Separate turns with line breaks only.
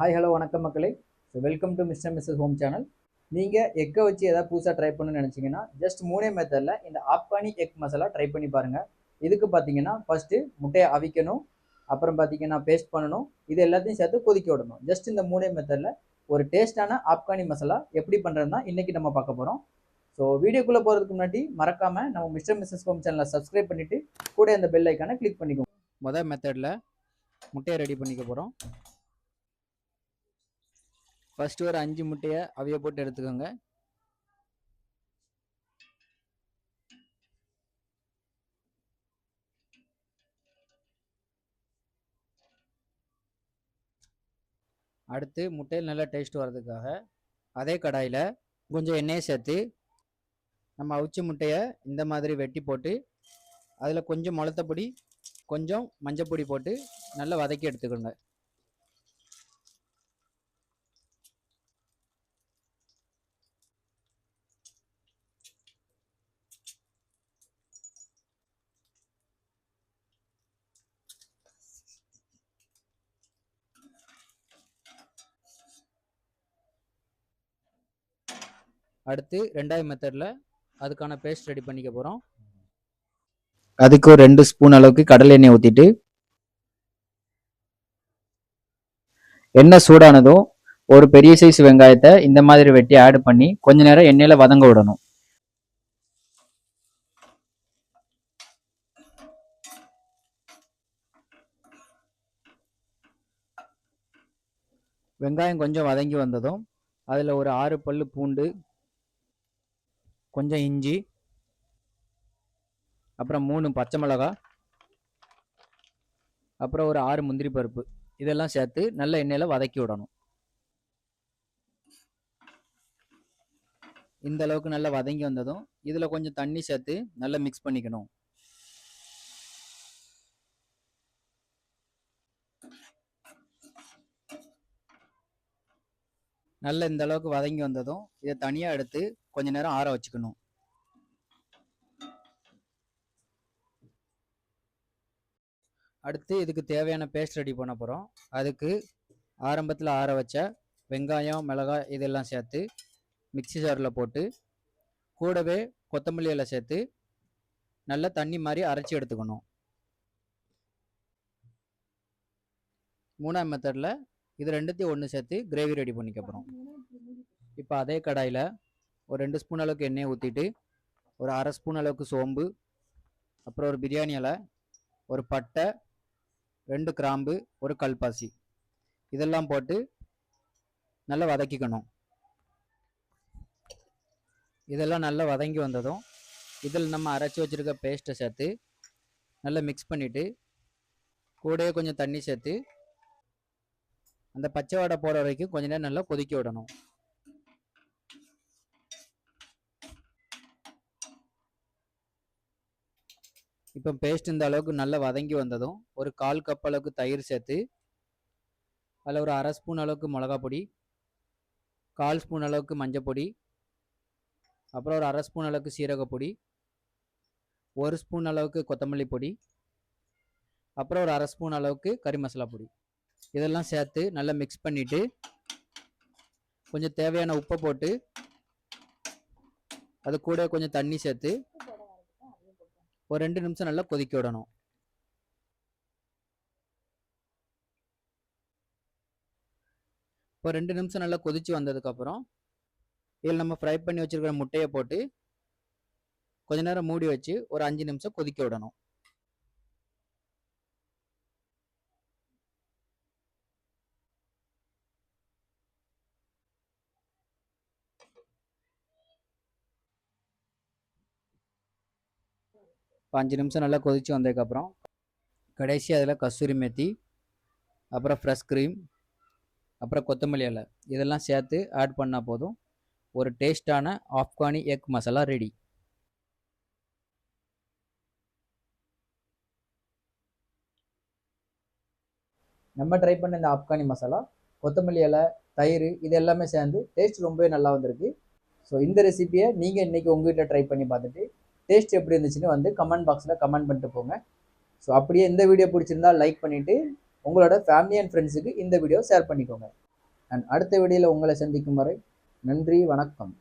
Hi hello வணக்கம் மக்களே. So welcome to mister missus home channel. நீங்கள் எக்கை வச்சு எதாவது புதுசாக ட்ரை பண்ணணும்னு நினச்சிங்கன்னா ஜஸ்ட் மூணே மெத்தடில் இந்த ஆப்கானி எக் மசாலா ட்ரை பண்ணி பாருங்கள். இதுக்கு பார்த்தீங்கன்னா ஃபஸ்ட்டு முட்டையை அவிக்கணும், அப்புறம் பார்த்தீங்கன்னா பேஸ்ட் பண்ணணும், இது எல்லாத்தையும் சேர்த்து கொதிக்க விடணும். ஜஸ்ட் இந்த மூணே மெத்தடில் ஒரு டேஸ்டான ஆப்கானி மசாலா எப்படி பண்ணுறதுனா இன்றைக்கி நம்ம பார்க்க போகிறோம். ஸோ வீடியோக்குள்ளே போகிறதுக்கு முன்னாடி மறக்காமல் நம்ம மிஸ்டர் மிஸ்ஸஸ் ஹோம் சேனலை சப்ஸ்கிரைப் பண்ணிவிட்டு கூட இந்த பெல் ஐக்கானை கிளிக் பண்ணிக்கோங்க. முதல் மெத்தடில் முட்டையை ரெடி பண்ணிக்க போகிறோம். ஃபஸ்ட்டு ஒரு 5 முட்டையை அவிய போட்டு எடுத்துக்கோங்க. அடுத்து முட்டையில் நல்லா டேஸ்ட் வர்றதுக்காக அதே கடாயில் கொஞ்சம் எண்ணெயை சேர்த்து நம்ம அவிச்ச முட்டையை இந்த மாதிரி வெட்டி போட்டு அதில் கொஞ்சம் மிளகாப்பொடி கொஞ்சம் மஞ்சப்பொடி போட்டு நல்லா வதக்கி எடுத்துக்கோங்க. அடுத்து ரெண்டாவது மெத்தடில் அதுக்கான பேஸ்ட் ரெடி பண்ணிக்க போகிறோம். அதுக்கு ஒரு 2 ஸ்பூன் அளவுக்கு கடலை எண்ணெய் ஊற்றிட்டு எண்ணெய் சூடானதும் ஒரு பெரிய சைஸ் வெங்காயத்தை இந்த மாதிரி வெட்டி ஆட் பண்ணி கொஞ்ச நேரம் எண்ணெயில் வதங்க விடணும். வெங்காயம் கொஞ்சம் வதங்கி வந்ததும் அதில் ஒரு 6 பல்லு பூண்டு, கொஞ்சம் இஞ்சி, அப்புறம் 3 பச்சை மிளகாய், அப்புறம் ஒரு 6 முந்திரி பருப்பு இதெல்லாம் சேர்த்து நல்ல எண்ணெயில் வதக்கி விடணும். இந்த அளவுக்கு நல்லா வதங்கி வந்ததும் இதில் கொஞ்சம் தண்ணி சேர்த்து நல்லா மிக்ஸ் பண்ணிக்கணும். நல்ல இந்த அளவுக்கு வதங்கி வந்ததும் இதை தனியாக எடுத்து கொஞ்ச நேரம் ஆற வச்சுக்கணும். அடுத்து இதுக்கு தேவையான பேஸ்ட் ரெடி பண்ண போகிறோம். அதுக்கு ஆரம்பத்தில் ஆற வச்ச வெங்காயம், மிளகாய் இதெல்லாம் சேர்த்து மிக்சி ஜாரில் போட்டு கூடவே கொத்தமல்லி எல்லாம் சேர்த்து நல்லா தண்ணி மாதிரி அரைச்சி எடுத்துக்கணும். மூணாம் மெத்தடில் இது ரெண்டுத்தையும் ஒன்று சேர்த்து கிரேவி ரெடி பண்ணிக்க போகிறோம். இப்போ அதே கடாயில் ஒரு 2 ஸ்பூன் அளவுக்கு எண்ணெயை ஊற்றிட்டு ஒரு 1/2 ஸ்பூன் அளவுக்கு சோம்பு, அப்புறம் ஒரு பிரியாணி இலை, ஒரு பட்டை, 2 கிராம்பு, ஒரு கல்பாசி இதெல்லாம் போட்டு நல்லா வதக்கிக்கணும். இதெல்லாம் நல்லா வதங்கி வந்ததும் இதில் நம்ம அரைச்சி வச்சுருக்க பேஸ்ட்டை சேர்த்து நல்லா மிக்ஸ் பண்ணிவிட்டு கூடவே கொஞ்சம் தண்ணி சேர்த்து அந்த பச்சை வாடை போகிற வரைக்கும் கொஞ்ச நேரம் நல்லா கொதிக்க விடணும். இப்போ பேஸ்ட் இந்த அளவுக்கு நல்லா வதங்கி வந்ததும் ஒரு 1/4 கப் அளவுக்கு தயிர் சேர்த்து அதில் ஒரு 1/2 ஸ்பூன் அளவுக்கு மிளகா பொடி, 1/4 ஸ்பூன் அளவுக்கு மஞ்சள் பொடி, அப்புறம் ஒரு 1/2 ஸ்பூன் அளவுக்கு சீரகப்பொடி, 1 ஸ்பூன் அளவுக்கு கொத்தமல்லி பொடி, அப்புறம் ஒரு 1/2 ஸ்பூன் அளவுக்கு கறி மசாலா பொடி இதெல்லாம் சேர்த்து நல்லா மிக்ஸ் பண்ணிவிட்டு கொஞ்சம் தேவையான உப்பை போட்டு அது கூட கொஞ்சம் தண்ணி சேர்த்து ஒரு 2 நிமிஷம் நல்லா கொதிக்க விடணும். இப்போ 2 நிமிஷம் நல்லா கொதிச்சு வந்ததுக்கப்புறம் இதில் நம்ம ஃப்ரை பண்ணி வச்சுருக்கிற முட்டையை போட்டு கொஞ்ச நேரம் மூடி வச்சு ஒரு 5 நிமிஷம் கொதிக்க விடணும். இப்போ 5 நிமிஷம் நல்லா கொதிச்சு வந்ததுக்கப்புறம் கடைசி அதில் கஸ்தூரி மேத்தி, அப்புறம் ஃப்ரெஷ் க்ரீம், அப்புறம் கொத்தமல்லி இலை இதெல்லாம் சேர்த்து ஆட் பண்ணால் போதும், ஒரு டேஸ்டான ஆப்கானி எக் மசாலா ரெடி. நம்ம ட்ரை பண்ண இந்த ஆப்கானி மசாலா, கொத்தமல்லி இலை, தயிர் இது எல்லாமே சேர்ந்து டேஸ்ட் ரொம்பவே நல்லா வந்திருக்கு. ஸோ இந்த ரெசிபியை நீங்கள் இன்றைக்கி உங்கள் வீட்டில் ட்ரை பண்ணி பார்த்துட்டு டேஸ்ட் எப்படி இருந்துச்சுன்னு வந்து கமெண்ட் பாக்ஸில் கமெண்ட் பண்ணிட்டு போங்க. ஸோ அப்படியே இந்த வீடியோ பிடிச்சிருந்தா லைக் பண்ணிவிட்டு உங்களோட ஃபேமிலி அண்ட் ஃப்ரெண்ட்ஸுக்கு இந்த வீடியோ ஷேர் பண்ணிக்கோங்க. அண்ட் அடுத்த வீடியோவில் உங்களை சந்திக்கும் வரை நன்றி, வணக்கம்.